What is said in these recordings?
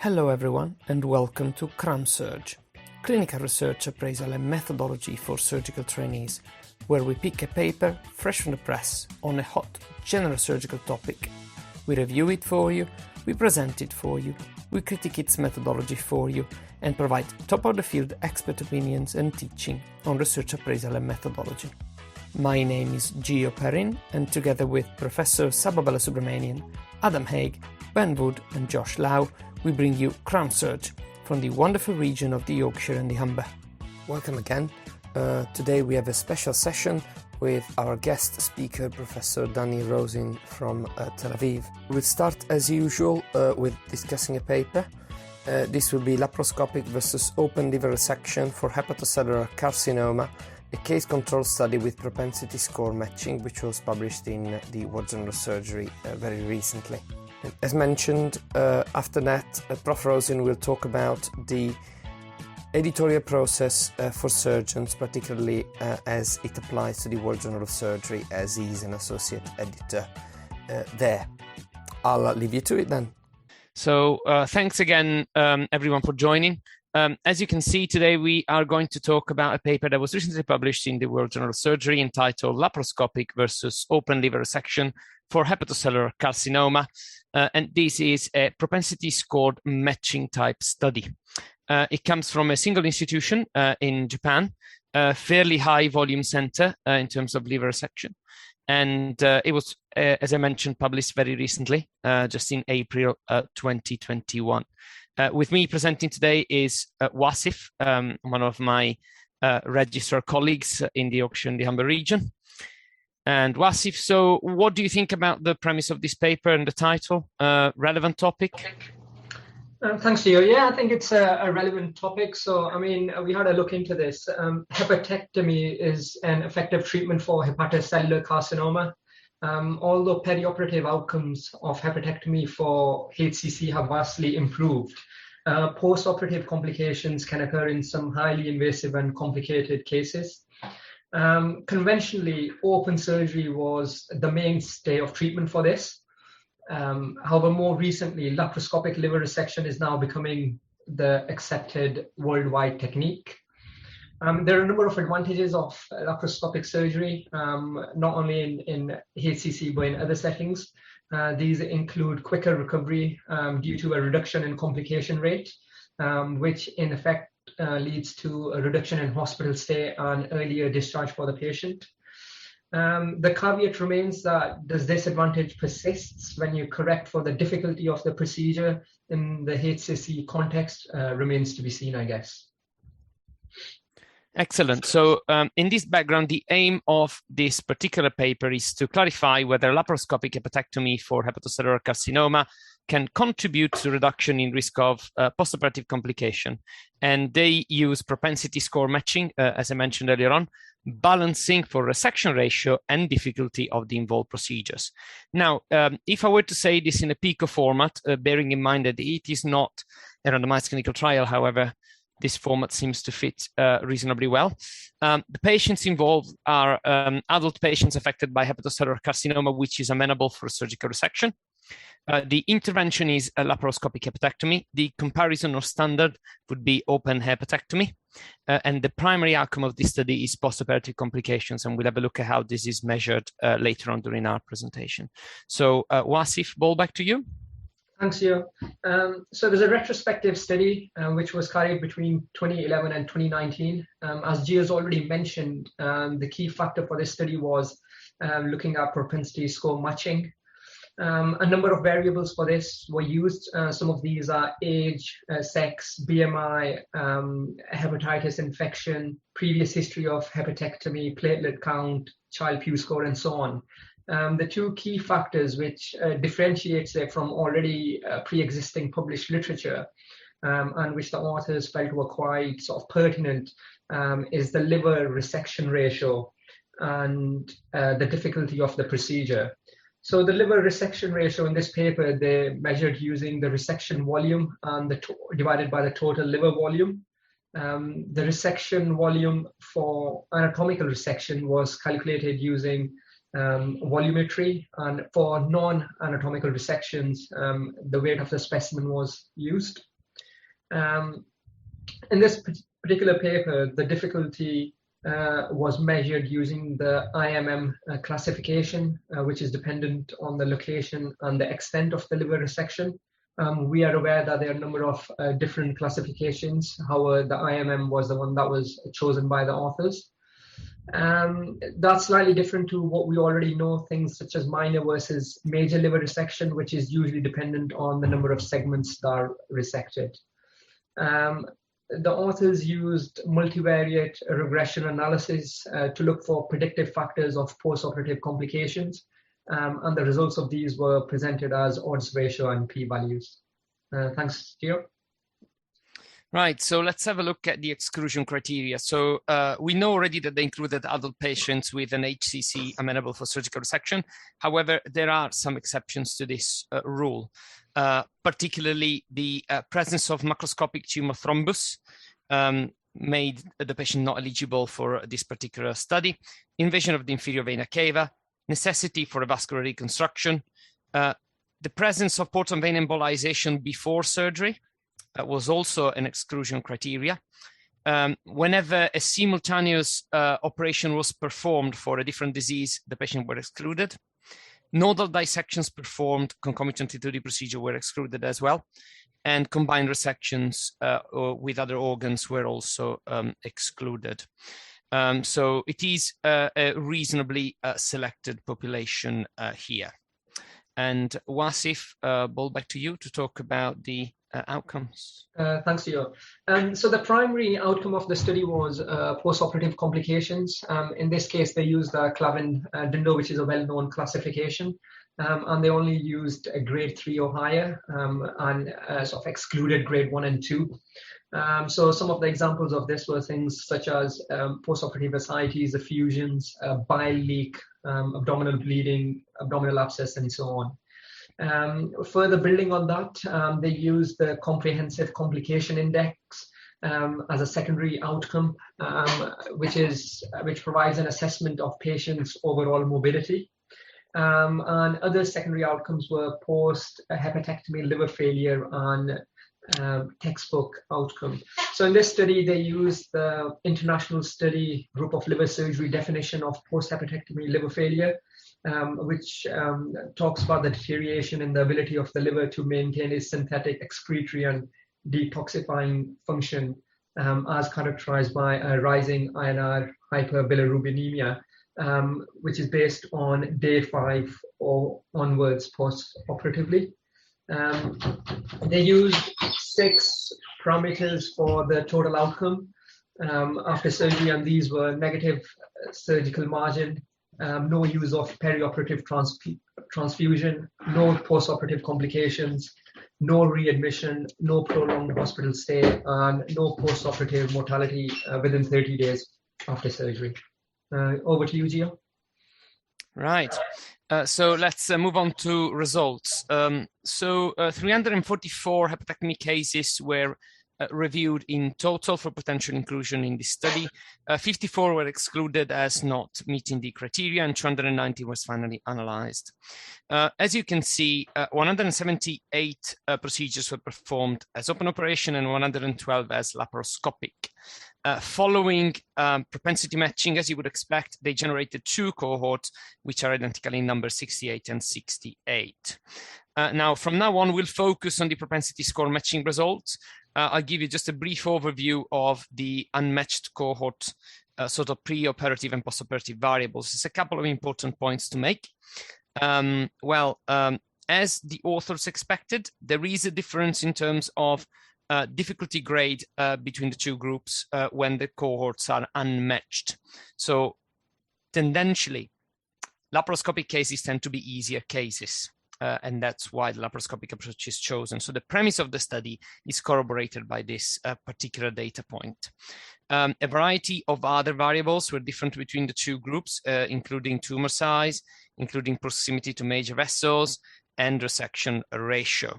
Hello everyone and welcome to CRAMSURG, Clinical Research Appraisal and Methodology for Surgical Trainees, where we pick a paper fresh from the press on a hot general surgical topic. We review it for you, we present it for you, we critique its methodology for you, and provide top-of-the-field expert opinions and teaching on research appraisal and methodology. My name is Gio Perrin, and together with Professor Sababala Subramanian, Adam Haig, Ben Wood and Josh Lau, we bring you CRAMSURG from the wonderful region of the Yorkshire and the Humber. Welcome again. Today we have a special session with our guest speaker, Professor Danny Rosin from Tel Aviv. We'll start as usual with discussing a paper. This will be Laparoscopic versus open liver resection for hepatocellular carcinoma, a case control study with propensity score matching, which was published in the World Journal of Surgery very recently. As mentioned, after that, Prof Rosin will talk about the editorial process for surgeons, particularly as it applies to the World Journal of Surgery, as he is an associate editor there. I'll leave you to it then. So thanks again, everyone, for joining. As you can see, today we are going to talk about a paper that was recently published in the World Journal of Surgery entitled Laparoscopic versus open liver resection for hepatocellular carcinoma. And this is a propensity scored matching type study. It comes from a single institution in Japan, a fairly high volume center in terms of liver resection. And it was, as I mentioned, published very recently, just in April 2021. With me presenting today is Wasif, one of my registrar colleagues in the Yorkshire and the Humber region. And Wasif, so what do you think about the premise of this paper and the title? Relevant topic? Thanks, Gio. Yeah, I think it's a relevant topic. So, I mean, we had a look into this. Hepatectomy is an effective treatment for hepatocellular carcinoma. Although perioperative outcomes of hepatectomy for HCC have vastly improved, post-operative complications can occur in some highly invasive and complicated cases. Conventionally, open surgery was the mainstay of treatment for this. However, more recently, laparoscopic liver resection is now becoming the accepted worldwide technique. There are a number of advantages of laparoscopic surgery, not only in HCC, but in other settings. These include quicker recovery due to a reduction in complication rate, which in effect leads to a reduction in hospital stay and earlier discharge for the patient. The caveat remains that this disadvantage persists when you correct for the difficulty of the procedure in the HCC context remains to be seen, I guess. Excellent. So in this background, the aim of this particular paper is to clarify whether laparoscopic hepatectomy for hepatocellular carcinoma can contribute to reduction in risk of postoperative complication. And they use propensity score matching, as I mentioned earlier on, balancing for resection ratio and difficulty of the involved procedures. Now, if I were to say this in a PICO format, bearing in mind that it is not a randomized clinical trial, however, this format seems to fit reasonably well. The patients involved are adult patients affected by hepatocellular carcinoma, which is amenable for surgical resection. The intervention is a laparoscopic hepatectomy. The comparison or standard would be open hepatectomy. And the primary outcome of this study is postoperative complications. And we'll have a look at how this is measured later on during our presentation. So Wasif, ball back to you. Thanks, Gio. So there's a retrospective study which was carried between 2011 and 2019. As Gio's already mentioned, the key factor for this study was looking at propensity score matching. A number of variables for this were used. Some of these are age, sex, BMI, hepatitis infection, previous history of hepatectomy, platelet count, Child-Pugh score, and so on. The two key factors which differentiates it from already pre-existing published literature and which the authors felt were quite sort of pertinent is the liver resection ratio and the difficulty of the procedure. So the liver resection ratio in this paper, they measured using the resection volume and divided by the total liver volume. The resection volume for anatomical resection was calculated using volumetry, and for non-anatomical resections, the weight of the specimen was used. In this particular paper, the difficulty was measured using the IMM classification, which is dependent on the location and the extent of the liver resection. We are aware that there are a number of different classifications. However, the IMM was the one that was chosen by the authors. That's slightly different to what we already know, things such as minor versus major liver resection, which is usually dependent on the number of segments that are resected. The authors used multivariate regression analysis to look for predictive factors of postoperative complications, and the results of these were presented as odds ratio and p-values. Thanks, Gio. Right, so let's have a look at the exclusion criteria. So we know already that they included adult patients with an HCC amenable for surgical resection. However, there are some exceptions to this rule. Particularly the presence of macroscopic tumor thrombus made the patient not eligible for this particular study, invasion of the inferior vena cava, necessity for a vascular reconstruction, the presence of portal vein embolization before surgery was also an exclusion criteria. Whenever a simultaneous operation was performed for a different disease, the patient were excluded. Nodal dissections performed concomitantly to the procedure were excluded as well, and combined resections with other organs were also excluded. So it is a reasonably selected population here. And Wasif, ball back to you to talk about the outcomes. Thanks, Gio. So the primary outcome of the study was postoperative complications. In this case, they used the Clavin-Dindo, which is a well-known classification, and they only used a grade 3 or higher, and sort of excluded grade 1 and 2. So some of the examples of this were things such as postoperative ascites, effusions, bile leak, abdominal bleeding, abdominal abscess, and so on. Further building on that, they used the comprehensive complication index as a secondary outcome, which provides an assessment of patients' overall morbidity. And other secondary outcomes were post-hepatectomy liver failure and textbook outcome. So in this study, they used the International Study Group of Liver Surgery definition of post-hepatectomy liver failure, which talks about the deterioration in the ability of the liver to maintain its synthetic excretory and detoxifying function, as characterized by a rising INR hyperbilirubinemia, which is based on day 5 or onwards post-operatively. They used 6 parameters for the total outcome after surgery, and these were negative surgical margin, no use of perioperative transfusion, no postoperative complications, no readmission, no prolonged hospital stay, and no postoperative mortality within 30 days after surgery. Over to you, Gio. Right. So let's move on to results. 344 hepatectomy cases were reviewed in total for potential inclusion in this study. 54 were excluded as not meeting the criteria, and 290 was finally analyzed. As you can see, 178 procedures were performed as open operation and 112 as laparoscopic. Following propensity matching, as you would expect, they generated 2 cohorts, which are identical in number 68 and 68. Now, from now on, we'll focus on the propensity score matching results. I'll give you just a brief overview of the unmatched cohort, sort of pre-operative and post-operative variables. There's a couple of important points to make. As the authors expected, there is a difference in terms of difficulty grade between the 2 groups when the cohorts are unmatched. So tendentially, laparoscopic cases tend to be easier cases. And that's why the laparoscopic approach is chosen. So the premise of the study is corroborated by this particular data point. A variety of other variables were different between the 2 groups, including tumor size, including proximity to major vessels, and resection ratio.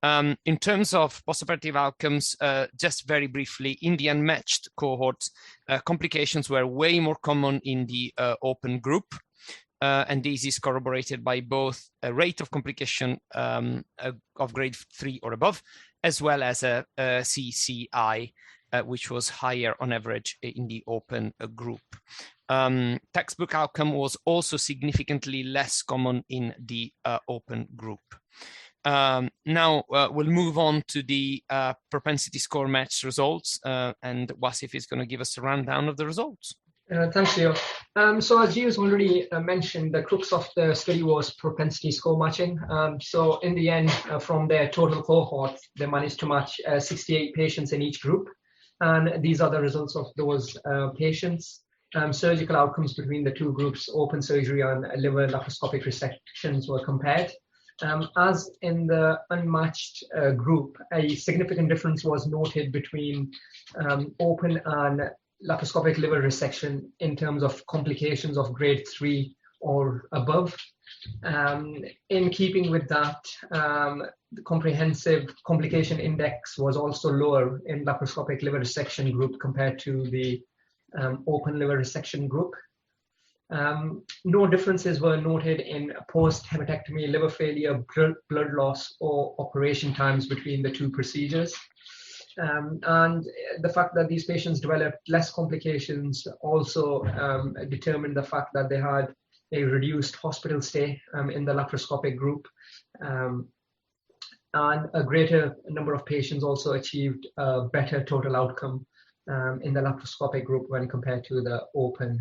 In terms of postoperative outcomes, just very briefly, in the unmatched cohorts, complications were way more common in the open group. And this is corroborated by both a rate of complication of grade 3 or above as well as a CCI, which was higher on average in the open group. Textbook outcome was also significantly less common in the open group. Now we'll move on to the propensity score match results, and Wasif is going to give us a rundown of the results. Thanks, Leo. So as Gio's already mentioned, the crux of the study was propensity score matching. So in the end, from their total cohort, they managed to match 68 patients in each group. And these are the results of those patients. Surgical outcomes between the two groups, open surgery and liver laparoscopic resections, were compared. As in the unmatched group, a significant difference was noted between open and laparoscopic liver resection in terms of complications of grade 3 or above. In keeping with that, the comprehensive complication index was also lower in laparoscopic liver resection group compared to the open liver resection group. No differences were noted in post-hepatectomy liver failure, blood loss, or operation times between the two procedures. And the fact that these patients developed less complications also determined the fact that they had a reduced hospital stay in the laparoscopic group. And a greater number of patients also achieved a better total outcome in the laparoscopic group when compared to the open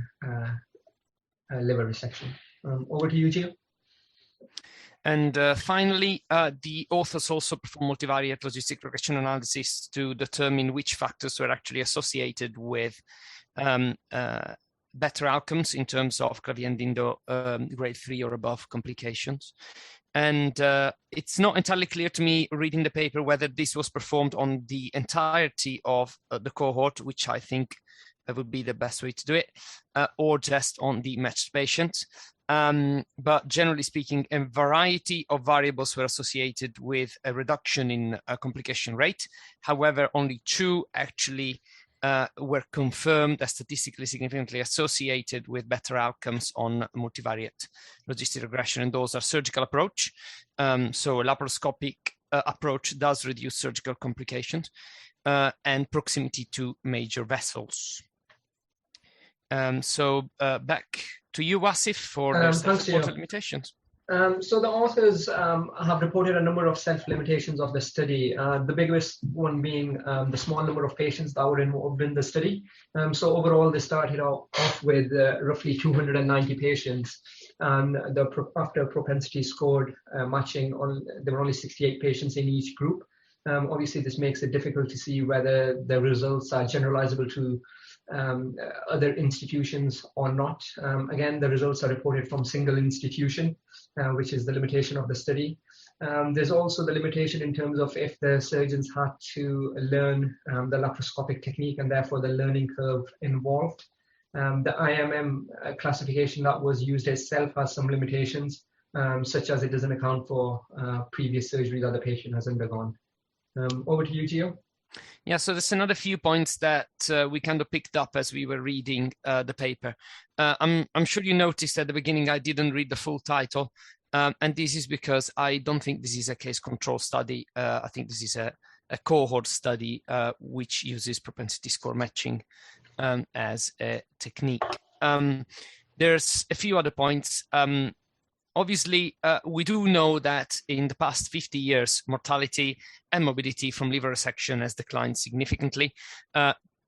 liver resection. Over to you, Gio. And finally, the authors also performed multivariate logistic regression analysis to determine which factors were actually associated with better outcomes in terms of Clavien-Dindo grade 3 or above complications. And it's not entirely clear to me reading the paper whether this was performed on the entirety of the cohort, which I think would be the best way to do it, or just on the matched patients. But generally speaking, a variety of variables were associated with a reduction in complication rate. However, only 2 actually were confirmed as statistically significantly associated with better outcomes on multivariate logistic regression, and those are surgical approach. So a laparoscopic approach does reduce surgical complications, and proximity to major vessels. So back to you, Wasif, for their self-reported limitations. So the authors have reported a number of self-limitations of the study, the biggest one being the small number of patients that were involved in the study. So overall, they started off with roughly 290 patients, and after propensity scored matching, there were only 68 patients in each group. Obviously, this makes it difficult to see whether the results are generalizable to other institutions or not. Again, the results are reported from single institution, which is the limitation of the study. There's also the limitation in terms of if the surgeons had to learn the laparoscopic technique and therefore the learning curve involved. The IMM classification that was used itself has some limitations, such as it doesn't account for previous surgery that the patient has undergone. Over to you, Gio. Yeah, so there's another few points that we kind of picked up as we were reading the paper. I'm sure you noticed at the beginning I didn't read the full title, and this is because I don't think this is a case control study. I think this is a cohort study which uses propensity score matching as a technique. There's a few other points. Obviously, we do know that in the past 50 years, mortality and morbidity from liver resection has declined significantly.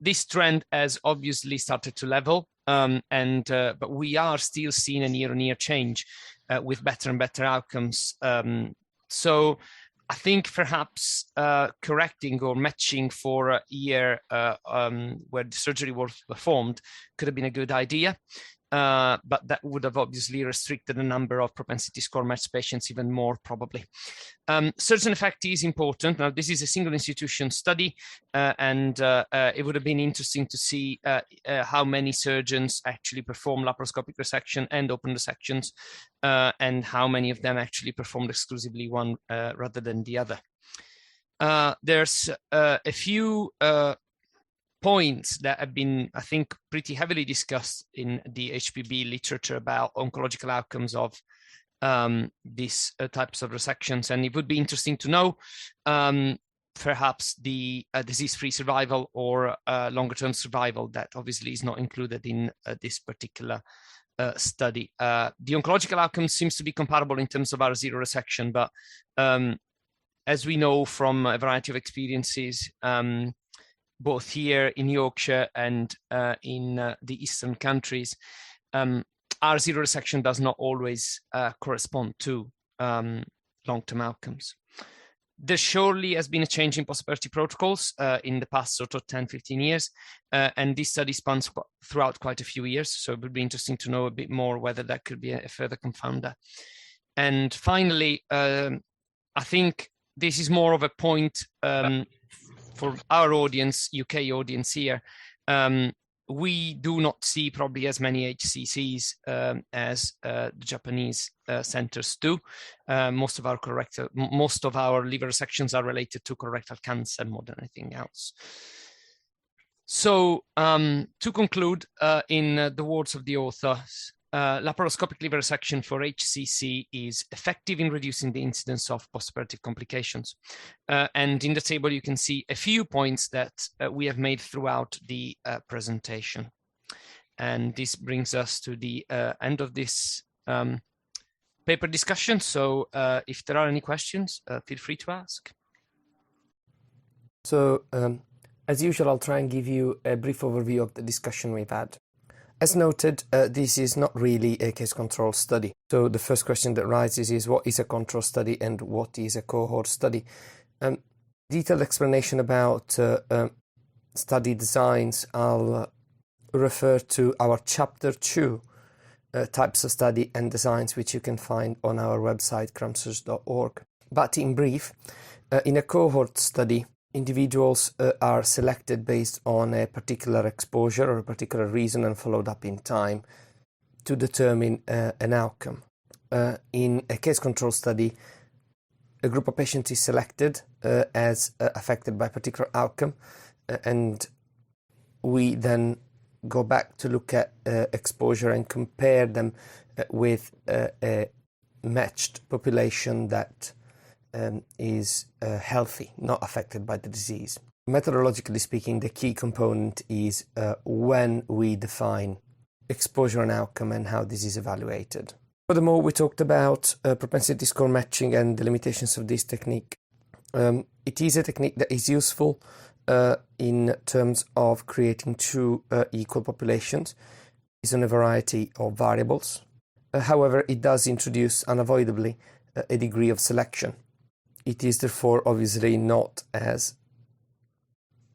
This trend has obviously started to level, but we are still seeing a year-on-year change with better and better outcomes. So I think perhaps correcting or matching for a year where the surgery was performed could have been a good idea. But that would have obviously restricted the number of propensity score matched patients even more, probably. Surgeon effect is important. Now, this is a single institution study, and it would have been interesting to see how many surgeons actually perform laparoscopic resection and open resections, and how many of them actually performed exclusively one rather than the other. There's a few points that have been, I think, pretty heavily discussed in the HPB literature about oncological outcomes of these types of resections. And it would be interesting to know perhaps the disease-free survival or longer-term survival that obviously is not included in this particular study. The oncological outcome seems to be comparable in terms of R0 resection, but as we know from a variety of experiences, both here in Yorkshire and in the Eastern countries, R0 resection does not always correspond to long-term outcomes. There surely has been a change in post-operative protocols in the past sort of 10, 15 years, and this study spans throughout quite a few years, so it would be interesting to know a bit more whether that could be a further confounder. And finally, I think this is more of a point for our audience, UK audience here. We do not see probably as many HCCs as the Japanese centers do. Most of our liver resections are related to colorectal cancer more than anything else. So to conclude, in the words of the authors, laparoscopic liver resection for HCC is effective in reducing the incidence of postoperative complications. And in the table, you can see a few points that we have made throughout the presentation. And this brings us to the end of this paper discussion. So if there are any questions, feel free to ask. So as usual, I'll try and give you a brief overview of the discussion we've had. As noted, this is not really a case control study. So the first question that rises is, what is a control study and what is a cohort study? Detailed explanation about study designs, I'll refer to our chapter 2, types of study and designs, which you can find on our website, cramsurg.org. But in brief, in a cohort study, individuals are selected based on a particular exposure or a particular reason and followed up in time to determine an outcome. In a case control study, a group of patients is selected as affected by a particular outcome, and we then go back to look at exposure and compare them with a matched population that is healthy, not affected by the disease. Methodologically speaking, the key component is when we define exposure and outcome and how this is evaluated. Furthermore, we talked about propensity score matching and the limitations of this technique. It is a technique that is useful in terms of creating two equal populations based on a variety of variables. However, it does introduce unavoidably a degree of selection. It is therefore obviously not as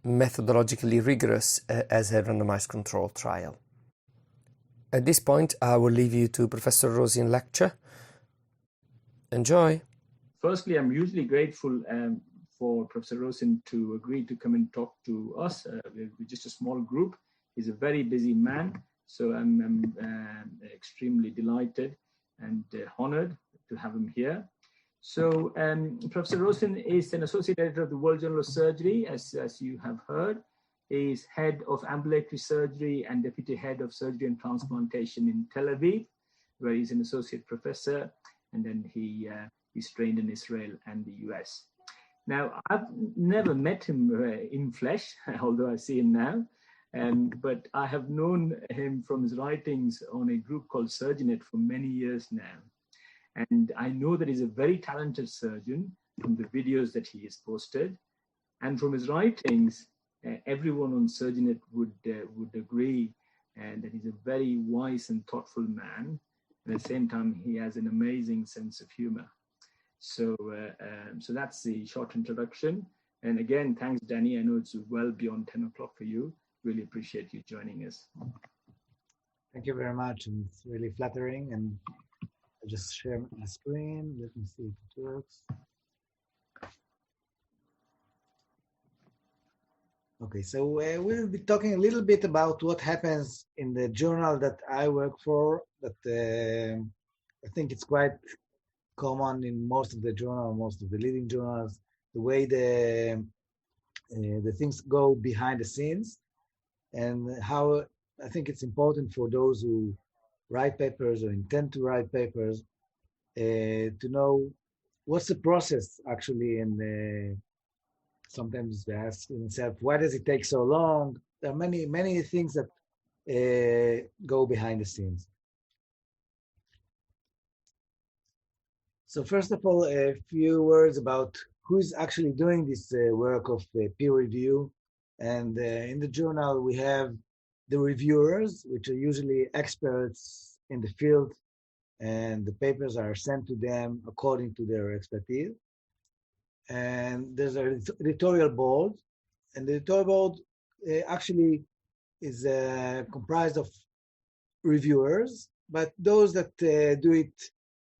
methodologically rigorous as a randomized controlled trial. At this point, I will leave you to Professor Rosin lecture. Enjoy. Firstly, I'm hugely grateful for Professor Rosin to agree to come and talk to us. We're just a small group. He's a very busy man, so I'm extremely delighted and honored to have him here. So Professor Rosin is an associate editor of the World Journal of Surgery, as you have heard. He is head of ambulatory surgery and deputy head of surgery and transplantation in Tel Aviv, where he's an associate professor, and then he's trained in Israel and the US. Now, I've never met him in flesh, although I see him now, but I have known him from his writings on a group called Surgenet for many years now. And I know that he's a very talented surgeon from the videos that he has posted. And from his writings, everyone on Surgenet would agree that he's a very wise and thoughtful man. At the same time, he has an amazing sense of humor. So that's the short introduction. And again, thanks, Danny. I know it's well beyond 10 o'clock for you. Really appreciate you joining us. Thank you very much. And it's really flattering. And I'll just share my screen. Let me see if it works. Okay, so we'll be talking a little bit about what happens in the journal that I work for, that I think it's quite common in most of the journals, most of the leading journals, the way the things go behind the scenes, and how I think it's important for those who write papers or intend to write papers to know what's the process actually in sometimes they ask themselves, why does it take so long? There are many things that go behind the scenes. So first of all, a few words about who's actually doing this work of peer review. And in the journal, we have the reviewers, which are usually experts in the field, and the papers are sent to them according to their expertise. And there's an editorial board, and the editorial board actually is comprised of reviewers, but those that do it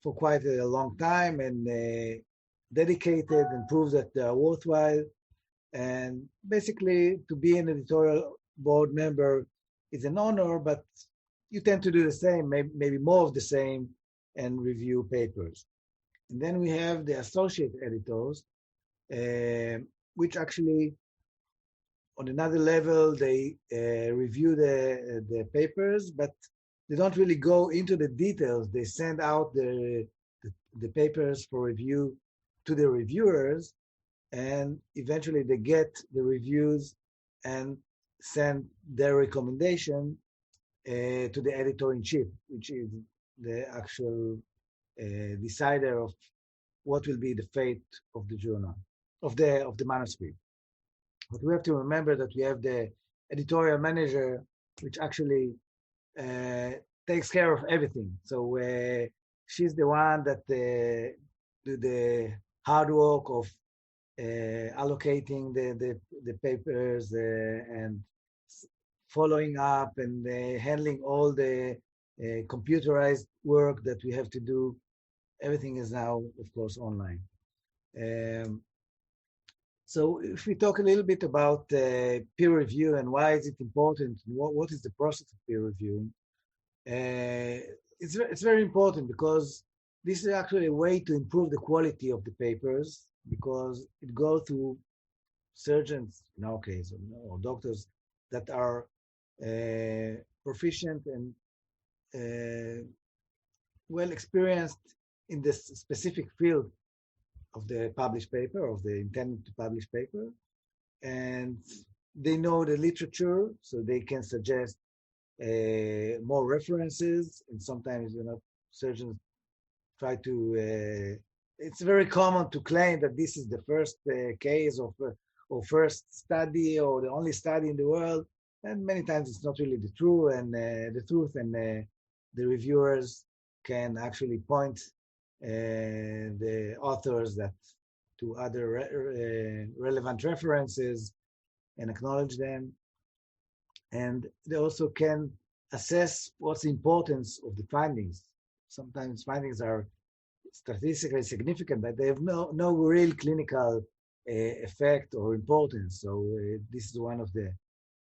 for quite a long time and dedicated and prove that they are worthwhile. And basically, to be an editorial board member is an honor, but you tend to do the same, maybe more of the same, and review papers. And then we have the associate editors, which actually, on another level, they review the papers, but they don't really go into the details. They send out the papers for review to the reviewers, and eventually they get the reviews and send their recommendation to the editor-in-chief, which is the actual decider of what will be the fate of the journal, of the manuscript. But we have to remember that we have the editorial manager, which actually takes care of everything. So she's the one that do the hard work of allocating the papers and following up and handling all the computerized work that we have to do. Everything is now, of course, online. So if we talk a little bit about peer review and why is it important, what is the process of peer reviewing, it's very important because this is actually a way to improve the quality of the papers, because it goes through surgeons, in our case, or doctors that are proficient and well experienced in this specific field of the published paper, of the intended to publish paper, and they know the literature, so they can suggest more references. And sometimes, surgeons try to. It's very common to claim that this is the first case of or first study or the only study in the world, and many times it's not really the truth. And the reviewers can actually point the authors to other relevant references and acknowledge them. And they also can assess what's the importance of the findings. Sometimes findings are statistically significant, but they have no real clinical effect or importance. So this is one of the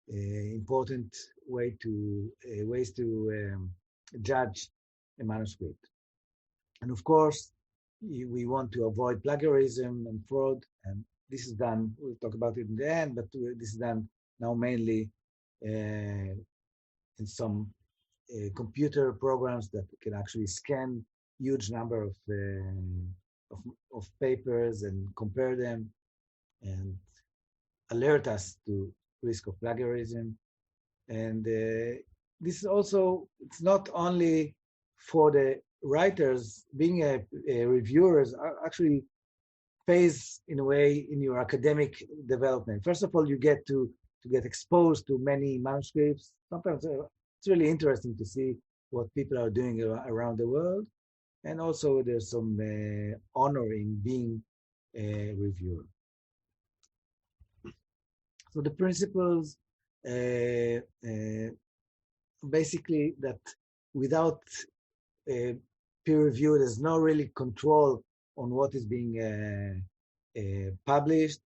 important ways to judge a manuscript. And of course, we want to avoid plagiarism and fraud, and this is done, we'll talk about it in the end, but this is done now mainly in some computer programs that can actually scan huge number of papers and compare them and alert us to risk of plagiarism. And this is also, it's not only for the writers. Being a reviewers actually pays in a way in your academic development. First of all, you get to get exposed to many manuscripts. Sometimes it's really interesting to see what people are doing around the world. And also there's some honor in being a reviewer. So the principles, basically that without peer review, there's no really control on what is being published,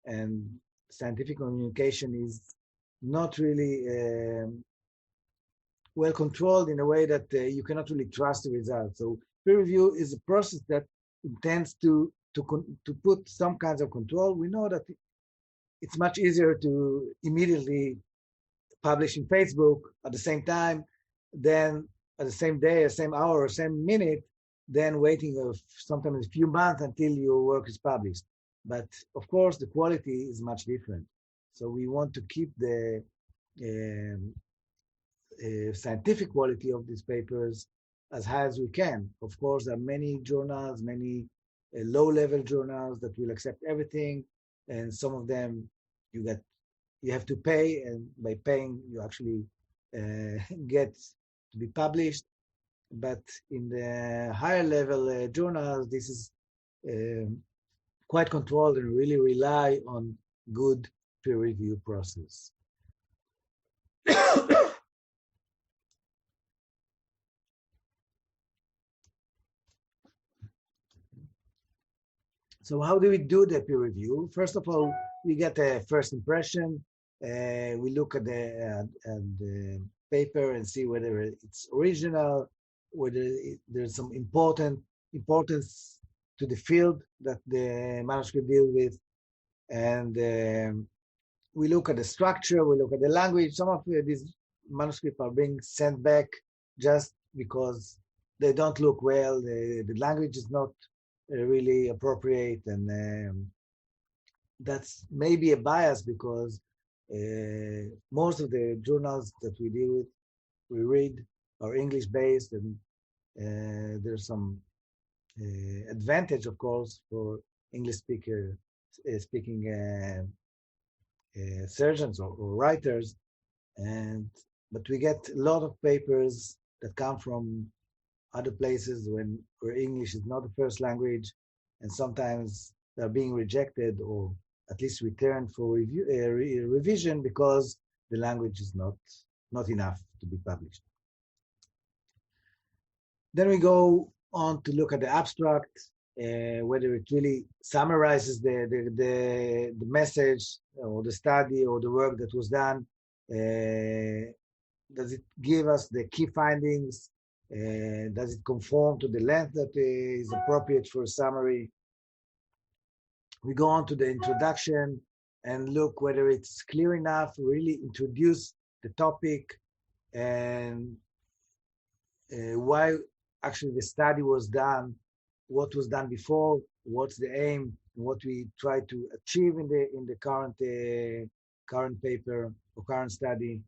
and scientific communication is not really well controlled in a way that you cannot really trust the results. So peer review is a process that intends to put some kinds of control. We know that it's much easier to immediately publish in Facebook at the same time than at the same day, the same hour, or same minute, than waiting sometimes a few months until your work is published. but of course the quality is much different. So we want to keep the scientific quality of these papers as high as we can. Of course, there are many journals, many low-level journals that will accept everything, and some of them you have to pay, and by paying you actually get to be published. But in the higher level journals, this is quite controlled and really rely on good peer review process. So how do we do the peer review? First of all, we get a first impression. We look at the paper and see whether it's original, whether there's some importance to the field that the manuscript deals with. And we look at the structure, we look at the language. Some of these manuscripts are being sent back just because they don't look well. The language is not really appropriate, and that's maybe a bias because most of the journals that we deal with, we read, are English based, and there's some advantage, of course, for English speaking surgeons or writers, but we get a lot of papers that come from other places where English is not the first language, and sometimes they're being rejected or at least returned for revision because the language is not enough to be published. Then we go on to look at the abstract, whether it really summarizes the message or the study or the work that was done. Does it give us the key findings? Does it conform to the length that is appropriate for a summary? We go on to the introduction and look whether it's clear enough to really introduce the topic and why actually the study was done, what was done before, what's the aim, what we try to achieve in the current paper or current study.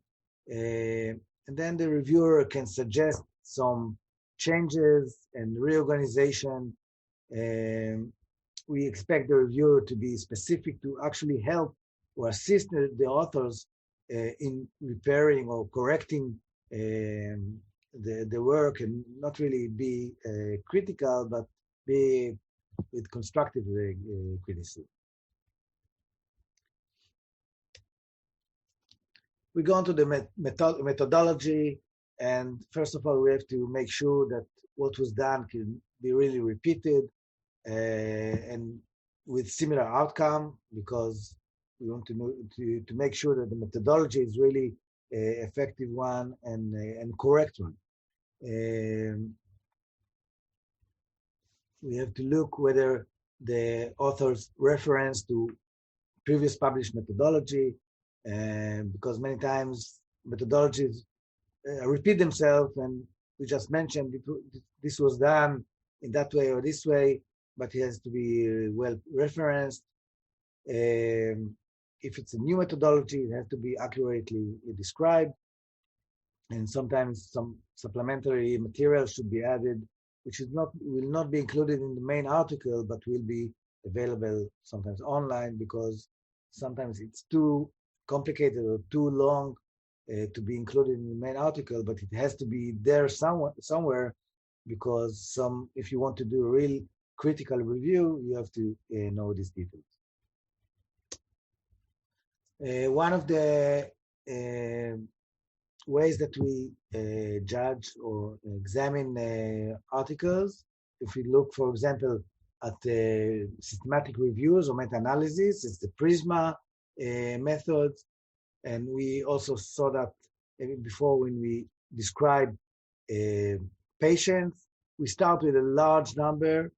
And then the reviewer can suggest some changes and reorganization. We expect the reviewer to be specific to actually help or assist the authors in repairing or correcting the work, and not really be critical, but be with constructive criticism. We go on to the methodology. And first of all, we have to make sure that what was done can be really repeated and with similar outcome, because we want to make sure that the methodology is really effective one and correct one. We have to look whether the author's reference to previous published methodology, because many times methodologies repeat themselves, and we just mentioned this was done in that way or this way, but it has to be well referenced. If it's a new methodology, it has to be accurately described, and sometimes some supplementary material should be added, which will not be included in the main article, but will be available sometimes online, because sometimes it's too complicated or too long to be included in the main article, but it has to be there somewhere, because if you want to do a real critical review, you have to know these details. One of the ways that we judge or examine articles, if we look, for example, at systematic reviews or meta-analysis, it's the PRISMA method. And we also saw that before when we describe patients, we start with a large number.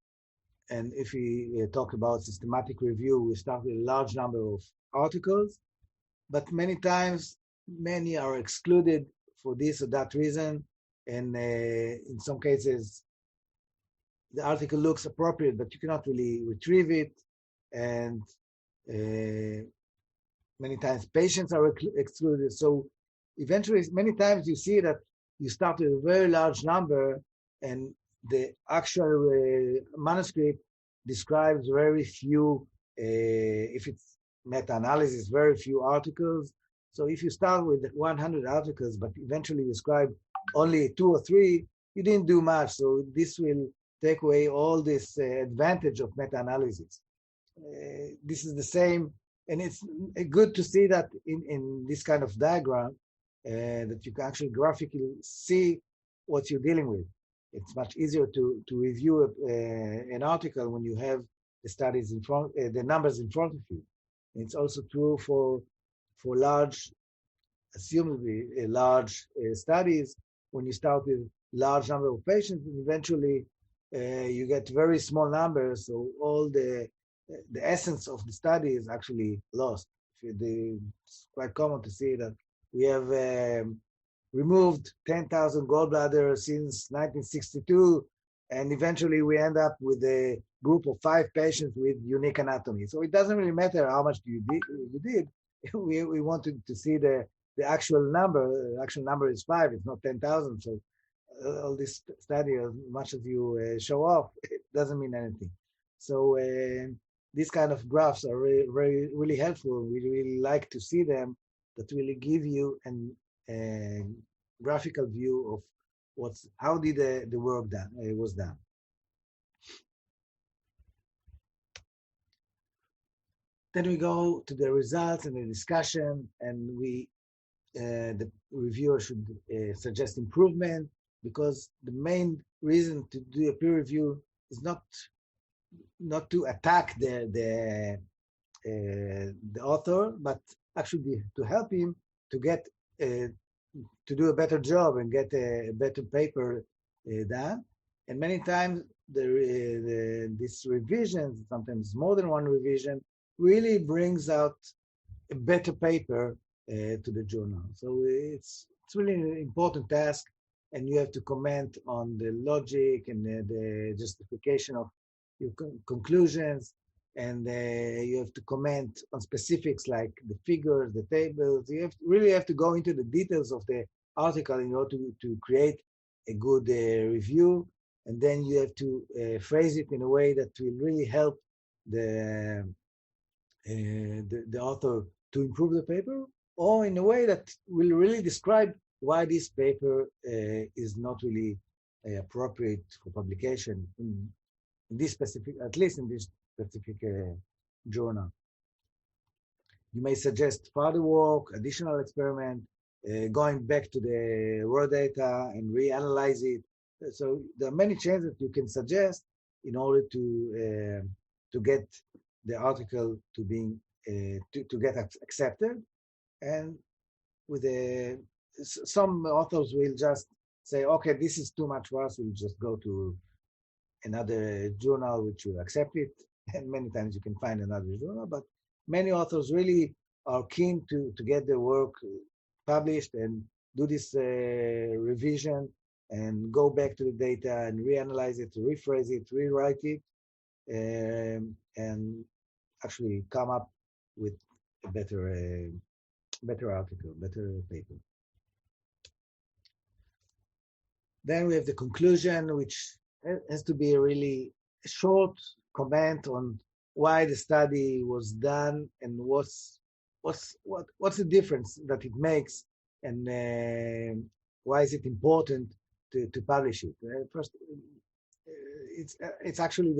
And if we talk about systematic review, we start with a large number of articles. But many times, many are excluded for this or that reason. And in some cases, the article looks appropriate, but you cannot really retrieve it. and many times patients are excluded. So eventually, many times you see that you start with a very large number, and the actual manuscript describes very few, if it's meta-analysis, very few articles. So if you start with 100 articles, but eventually describe only 2 or 3, you didn't do much. So this will take away all this advantage of meta-analysis. This is the same, and it's good to see that in this kind of diagram, that you can actually graphically see what you're dealing with. It's much easier to review an article when you have the studies in front, the numbers in front of you. And it's also true for large, assumably large studies. When you start with large number of patients, eventually you get very small numbers. So all the essence of the study is actually lost. It's quite common to see that we have removed 10,000 gallbladders since 1962, and eventually we end up with a group of 5 patients with unique anatomy. So it doesn't really matter how much you did. We wanted to see the actual number. The actual number is 5. It's not 10,000. So all this study, as much as you show off, it doesn't mean anything. So these kind of graphs are really helpful. We really like to see them, that really give you a graphical view of how did the work was done. Then we go to the results and the discussion, and the reviewer should suggest improvement, because the main reason to do a peer review is not to attack the author, but actually to help him to get to do a better job and get a better paper done. And many times this revision, sometimes more than one revision, really brings out a better paper to the journal. So it's really an important task, and you have to comment on the logic and the justification of your conclusions, and you have to comment on specifics like the figures, the tables. You really have to go into the details of the article in order to create a good review, and then you have to phrase it in a way that will really help the author to improve the paper, or in a way that will really describe why this paper is not really appropriate for publication in this specific, at least in this specific journal. You may suggest further work, additional experiment, going back to the raw data and reanalyze it. So there are many changes that you can suggest in order to get the article to being to get accepted. And with some authors will just say, okay, this is too much for us, we'll just go to another journal which will accept it. And many times you can find another journal, but many authors really are keen to get their work published and do this revision and go back to the data and reanalyze it, rephrase it, rewrite it, and actually come up with a better article, better paper. Then we have the conclusion, which has to be a really short comment on why the study was done and what's the difference that it makes, and why is it important to publish it. First, it's actually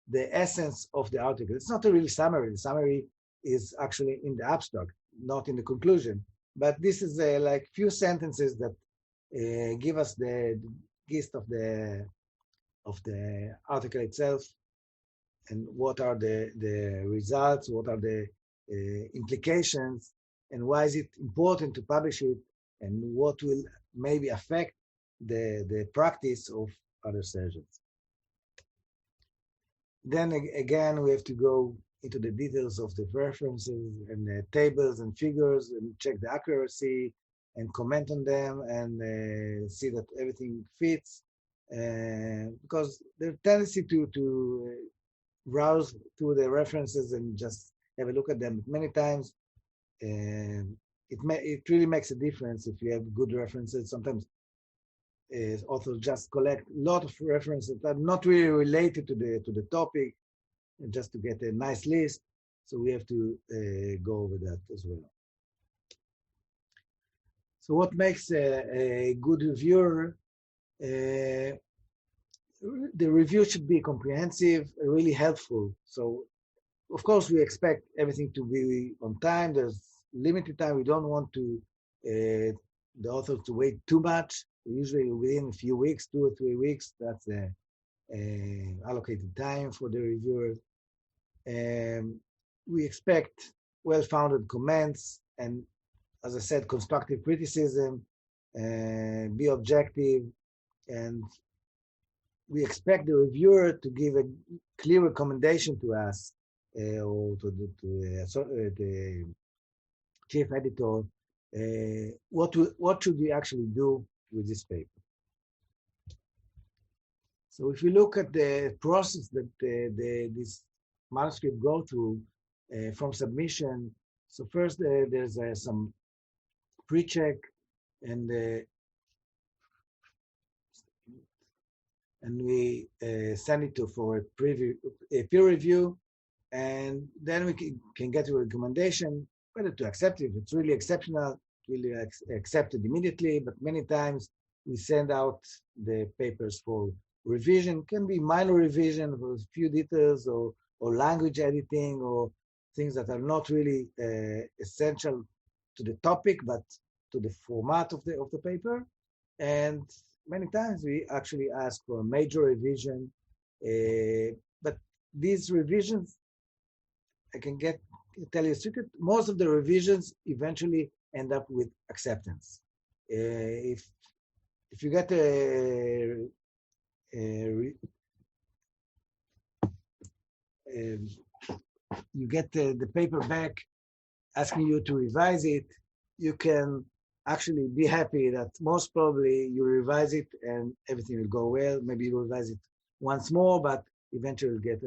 the essence of the article. It's not a real summary. The summary is actually in the abstract, not in the conclusion. But this is like few sentences that give us the gist of the article itself, and what are the results, what are the implications, and why is it important to publish it, and what will maybe affect the practice of other surgeons. Then again, we have to go into the details of the references and the tables and figures, and check the accuracy and comment on them, and see that everything fits, because the tendency to browse through the references and just have a look at them. Many times, it really makes a difference if you have good references. Sometimes authors just collect a lot of references that are not really related to the topic, just to get a nice list. So we have to go over that as well. So what makes a good reviewer? The review should be comprehensive, really helpful. So of course we expect everything to be on time. There's limited time. We don't want to the author to wait too much. Usually within a few weeks, 2 or 3 weeks, that's the allocated time for the reviewer. We expect well-founded comments and, as I said, constructive criticism, be objective, and we expect the reviewer to give a clear recommendation to us or to the chief editor. What should we actually do with this paper? So if you look at the process that this manuscript go through from submission, so first there's some pre-check and we send it for a peer review, and then we can get a recommendation whether to accept it. If it's really exceptional, really accept it immediately, but many times we send out the papers for revision. Can be minor revision for a few details or language editing or things that are not really essential to the topic, but to the format of the paper. And many times we actually ask for a major revision, but these revisions, I can tell you a secret, most of the revisions eventually end up with acceptance. If you get you get the paper back asking you to revise it, you can actually be happy that most probably you revise it and everything will go well. Maybe you revise it once more, but eventually will get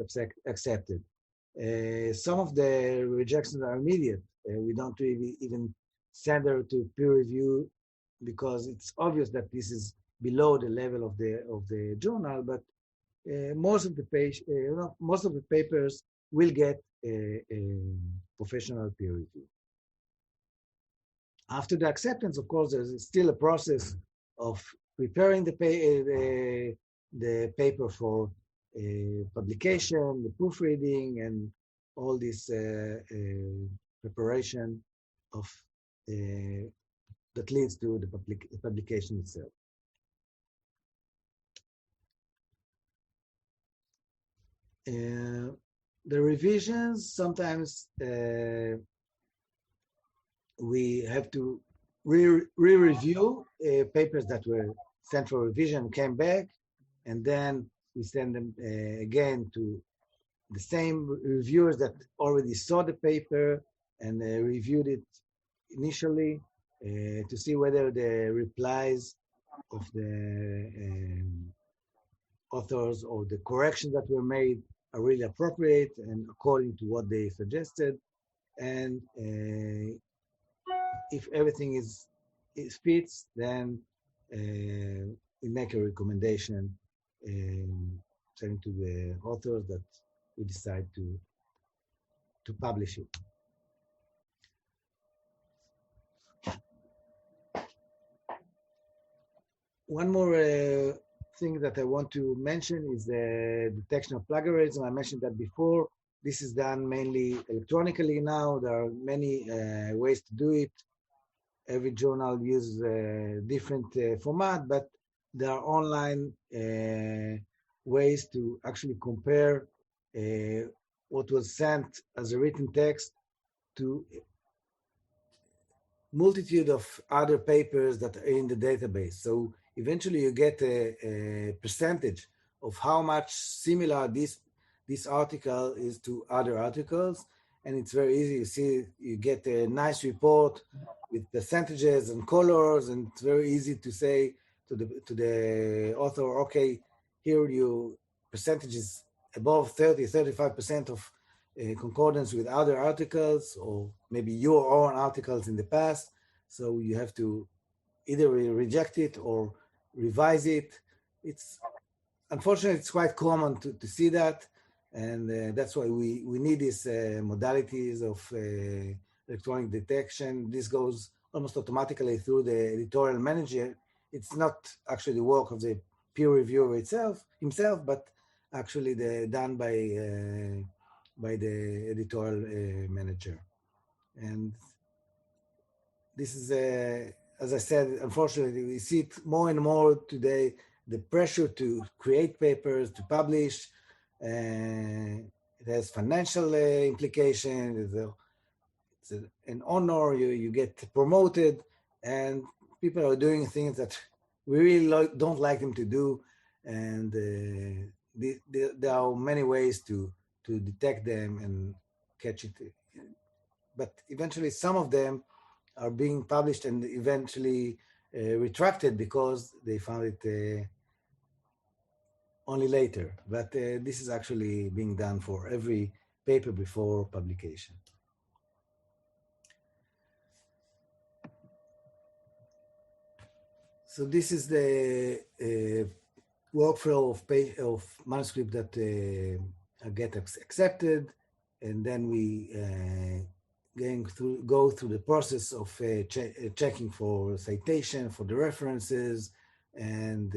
accepted. Some of the rejections are immediate. We don't really even send her to peer review because it's obvious that this is below the level of the journal, but most of the papers will get a professional peer review. After the acceptance, of course, there's still a process of preparing the paper for publication, the proofreading, and all this preparation of that leads to the publication itself. The revisions, sometimes we have to re-review papers that were sent for revision, came back, and then we send them again to the same reviewers that already saw the paper and reviewed it initially to see whether the replies of the authors or the corrections that were made are really appropriate and according to what they suggested. And if everything fits, then we make a recommendation sending to the authors that we decide to publish it. One more thing that I want to mention is the detection of plagiarism. I mentioned that before. This is done mainly electronically now. There are many ways to do it. Every journal uses a different format, but there are online ways to actually compare what was sent as a written text to multitude of other papers that are in the database. So eventually you get a percentage of how much similar this article is to other articles. And it's very easy. You see, you get a nice report with percentages and colors, and it's very easy to say to the author, okay, here your percentage is above 30, 35% of concordance with other articles, or maybe your own articles in the past. So you have to either reject it or revise it. It's unfortunately, it's quite common to see that. And that's why we need these modalities of electronic detection. This goes almost automatically through the editorial manager. It's not actually the work of the peer reviewer himself, but actually done by the editorial manager. And this is, as I said, unfortunately, we see it more and more today, the pressure to create papers, to publish. It has financial implications. It's an honor, you get promoted, and people are doing things that we really don't like them to do. And there are many ways to detect them and catch it. But eventually some of them are being published and eventually retracted because they found it only later. But this is actually being done for every paper before publication. So this is the workflow of manuscript that get accepted, and then we go through the process of checking for citation, for the references, and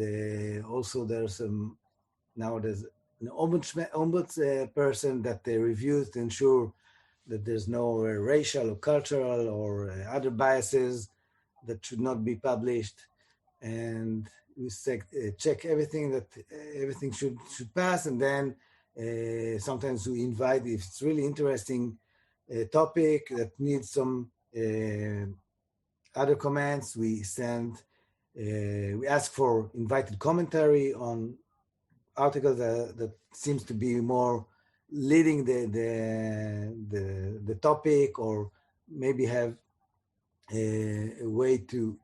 also there's an ombuds person that reviews to ensure that there's no racial or cultural or other biases that should not be published. And we check everything everything should pass, and then sometimes we invite, if it's really interesting topic that needs some other comments, we ask for invited commentary on articles that seems to be more leading the topic, or maybe have a way to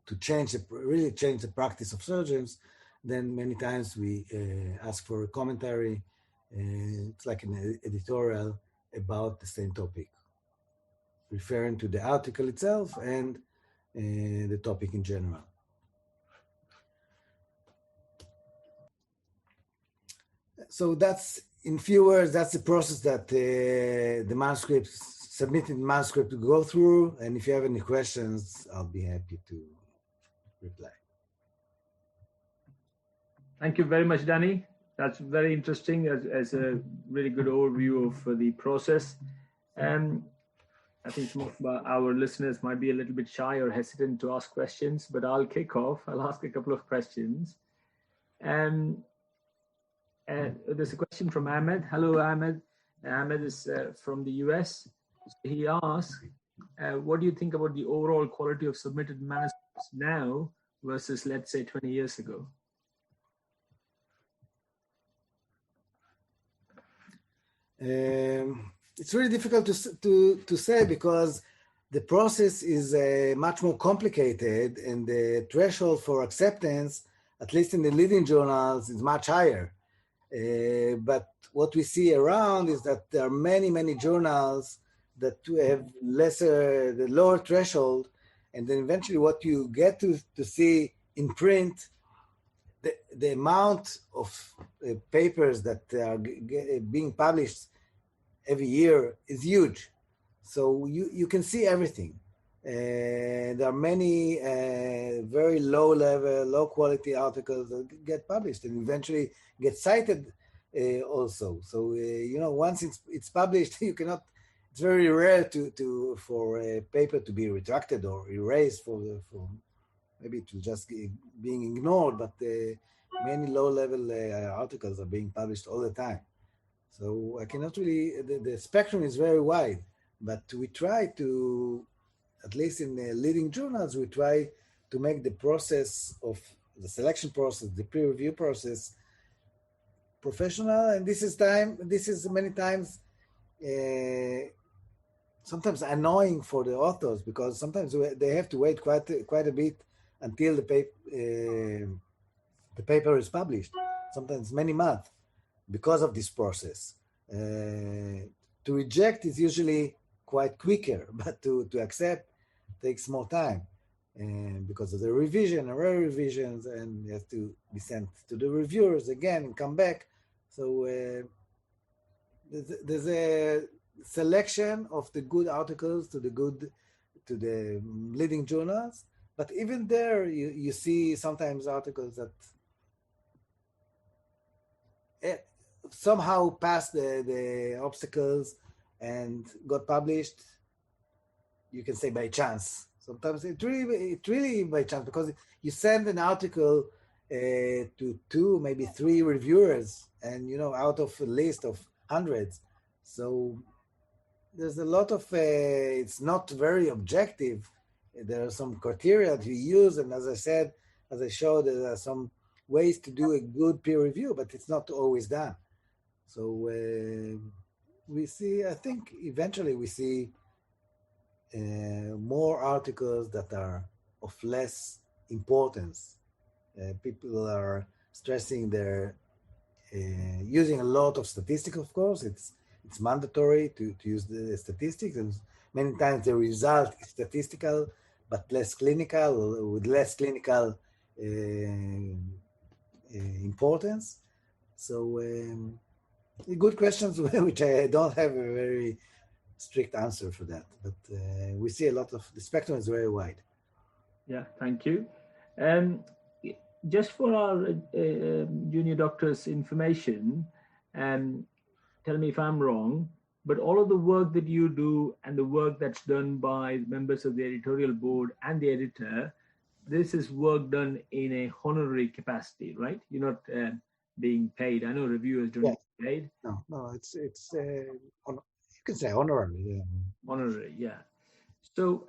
really change the practice of surgeons. Then many times we ask for a commentary. It's like an editorial about the same topic, referring to the article itself and the topic in general. So that's, in few words, that's the process that the submitted manuscript to go through. And if you have any questions, I'll be happy to reply. Thank you very much, Danny. That's very interesting as a really good overview of the process. I think some of our listeners might be a little bit shy or hesitant to ask questions, but I'll kick off. I'll ask a couple of questions. There's a question from Ahmed. Hello, Ahmed. Ahmed is from the US. He asks, what do you think about the overall quality of submitted manuscripts now versus, let's say, 20 years ago? It's really difficult to say, because the process is much more complicated, and the threshold for acceptance, at least in the leading journals, is much higher. But what we see around is that there are many journals that have the lower threshold, and then eventually what you get to see in print, the amount of papers that are being published every year is huge. So you can see everything. There are many very low quality articles that get published and eventually get cited also. So once it's published, you cannot. It's very rare for a paper to be retracted or erased for maybe to just being ignored. But many low-level articles are being published all the time. So I cannot really. The spectrum is very wide, but we try to, at least in the leading journals, we try to make the process of the selection process, the peer review process, professional. And this is many times sometimes annoying for the authors, because sometimes they have to wait quite a bit until the paper is published, sometimes many months. because of this process. To reject is usually quite quicker, but to accept takes more time because of the revision and re-revisions, and it has to be sent to the reviewers again and come back. So there's a selection of the good articles to the leading journals, but even there you see sometimes articles that somehow passed the obstacles and got published, you can say by chance. Sometimes it's really by chance, because you send an article to 2, maybe 3 reviewers, and out of a list of hundreds. So there's a lot of, it's not very objective. There are some criteria to use, and as I showed, there are some ways to do a good peer review, but it's not always done. So we see, I think eventually we see more articles that are of less importance. People are stressing their using a lot of statistics, of course. It's mandatory to use the statistics, and many times the result is statistical, but less clinical, or with less clinical importance. So good questions, which I don't have a very strict answer for that, but we see a lot of, the spectrum is very wide. Yeah, thank you. Just for our junior doctors' information, tell me if I'm wrong, but all of the work that you do and the work that's done by members of the editorial board and the editor, this is work done in a honorary capacity, right? You're not being paid. I know reviewers don't get paid. No, it's you can say honorary. Yeah. Honorary, yeah. So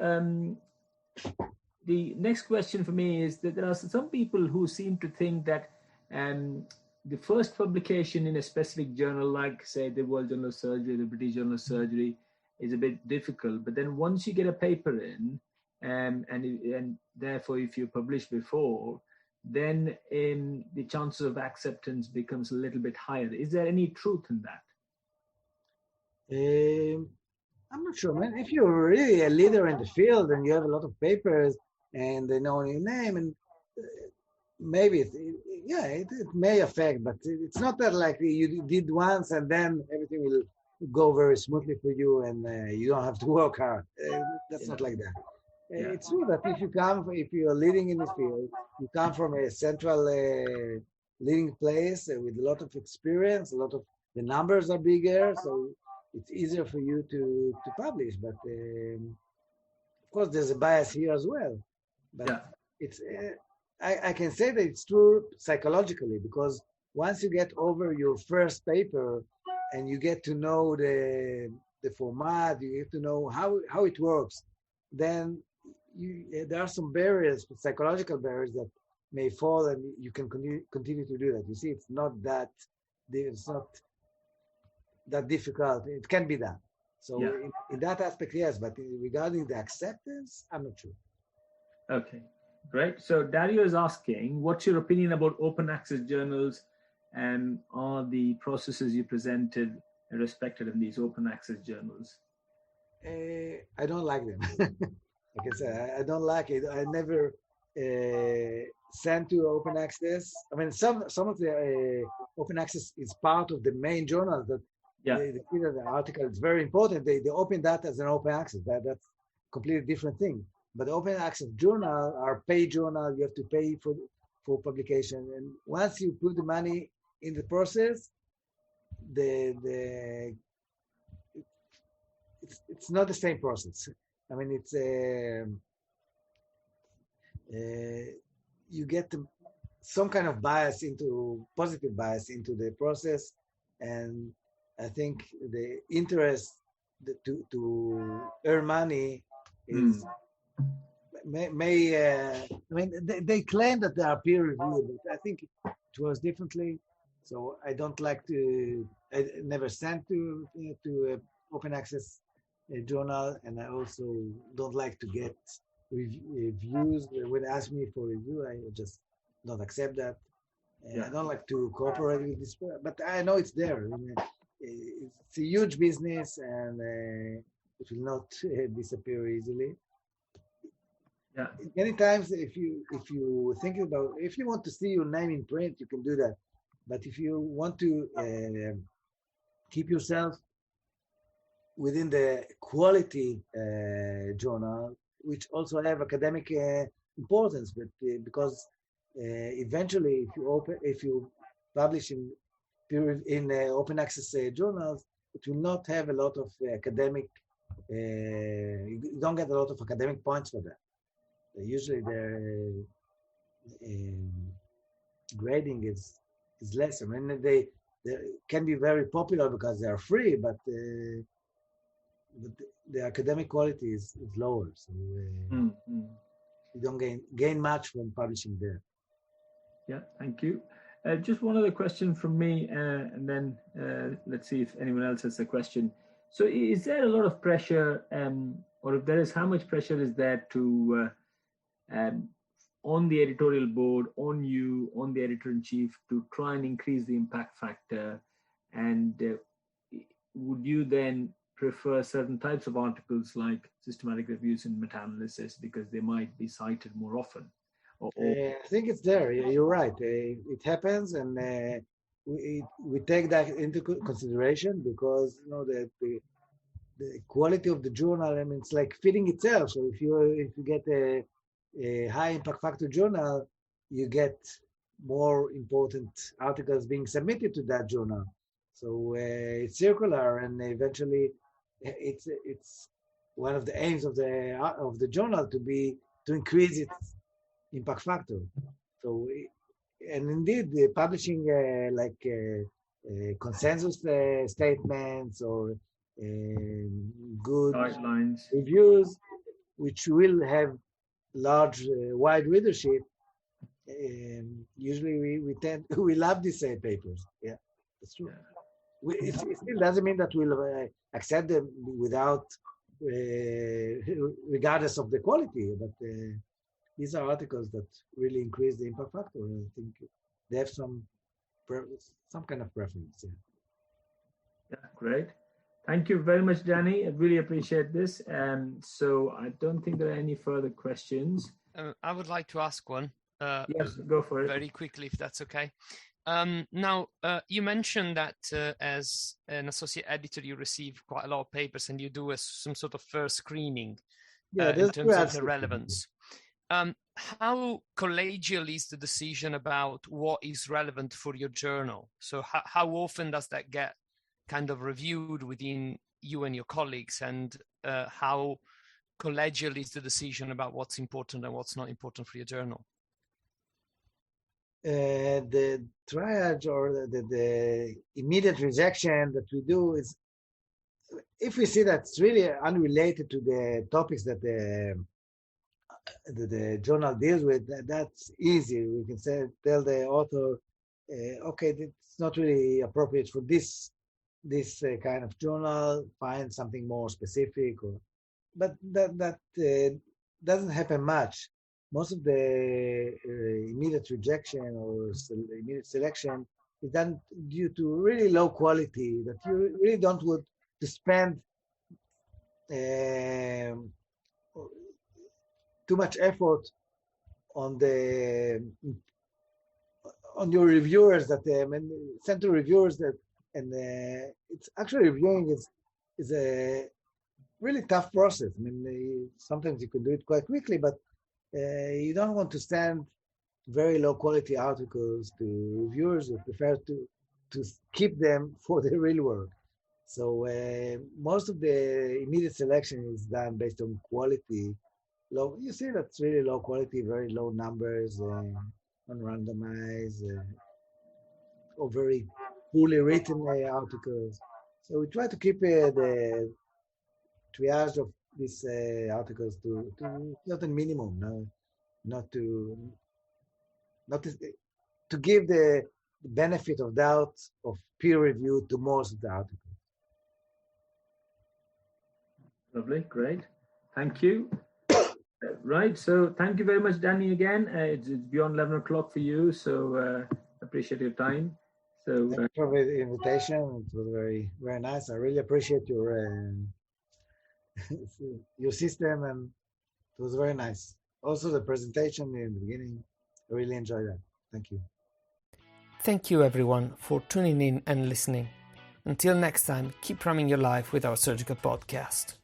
the next question for me is that there are some people who seem to think that the first publication in a specific journal, like say the World Journal of Surgery, the British Journal of Surgery, is a bit difficult. But then once you get a paper in, and therefore if you publish before, then the chances of acceptance becomes a little bit higher. Is there any truth in that? I'm not sure, man. If you're really a leader in the field and you have a lot of papers and they know your name, and maybe it may affect, but it's not that like you did once and then everything will go very smoothly for you and you don't have to work hard. That's not like that. It's true that if you're leading in the field, you come from a central leading place with a lot of experience, the numbers are bigger, so it's easier for you to publish. But of course, there's a bias here as well. But it's I can say that it's true psychologically, because once you get over your first paper and you get to know the format, you get to know how it works, then there are some barriers, psychological barriers that may fall, and you can continue to do that. You see, it's not that difficult. It can be done. So in that aspect, yes, but regarding the acceptance, I'm not sure. Okay, great. So Dario is asking, what's your opinion about open access journals, and are the processes you presented respected in these open access journals? I don't like them. Like I said, I don't like it. I never sent to open access. I mean, some of the open access is part of the main journals that they see that the article is very important. They open that as an open access. That's a completely different thing. But the open access journal are paid journal. You have to pay for publication. And once you put the money in the process, it's not the same process. I mean, it's you get some kind of positive bias into the process, and I think the interest to earn money is I mean, they claim that they are peer reviewed, but I think it was differently. So I don't like to. I never sent to open access journal, and I also don't like to get reviews. When they ask me for review, I just don't accept that. I don't like to cooperate with this, but I know it's there. It's a huge business, and it will not disappear easily. Yeah. Many times, if you think about, if you want to see your name in print, you can do that. But if you want to keep yourself within the quality journal, which also have academic importance, but because eventually, if you publish in open access journals, it will not have a lot of academic. You don't get a lot of academic points for that. Usually, the grading is less. I mean, they can be very popular because they are free, but the academic quality is lower. So you don't gain much from publishing there. Yeah, thank you. Just one other question from me, and then let's see if anyone else has a question. So is there a lot of pressure, or if there is, how much pressure is there to on the editorial board, on you, on the editor-in-chief, to try and increase the impact factor? And would you then prefer certain types of articles like systematic reviews and meta-analysis because they might be cited more often? I think it's there. You're right. It happens, and we take that into consideration because the quality of the journal. I mean, it's like feeding itself. So if you get a high impact factor journal, you get more important articles being submitted to that journal. So it's circular, and eventually, it's one of the aims of the journal to increase its impact factor. So, and indeed, the publishing consensus statements or good guidelines, reviews, which will have large, wide readership. Usually, we love these papers. Yeah, that's true. Yeah. It still doesn't mean that we'll accept them without, regardless of the quality, but. These are articles that really increase the impact factor. I think they have some kind of preference. Yeah, great. Thank you very much, Danny. I really appreciate this. So I don't think there are any further questions. I would like to ask one. Yes, go for it. Very quickly, if that's okay. Now, you mentioned that as an associate editor, you receive quite a lot of papers and you do some sort of first screening in terms of the relevance. How collegial is the decision about what is relevant for your journal? So how often does that get kind of reviewed within you and your colleagues, and how collegial is the decision about what's important and what's not important for your journal? The triage or the immediate rejection that we do is, if we see that it's really unrelated to the topics that the journal deals with, that's easy. We can tell the author, okay, it's not really appropriate for this kind of journal. Find something more specific, but that doesn't happen much. Most of the immediate rejection or immediate selection is done due to really low quality that you really don't want to spend too much effort on your reviewers send to reviewers it's actually reviewing is a really tough process. I mean, sometimes you can do it quite quickly, but you don't want to send very low quality articles to reviewers who prefer to keep them for the real work. So most of the immediate selection is done based on quality. Low, you see that's really low quality, very low numbers, unrandomized, or very poorly written articles. So we try to keep the triage of these articles to certain minimum, not to give the benefit of doubt of peer review to most of the articles. Lovely, great, thank you. Right, so thank you very much, Danny, again. It's beyond 11 o'clock for you, so appreciate your time. So thank you for the invitation. It was very, very nice. I really appreciate your your system, and it was very nice. Also, the presentation in the beginning, I really enjoyed that. Thank you. Thank you everyone for tuning in and listening. Until next time, keep running your life with our surgical podcast.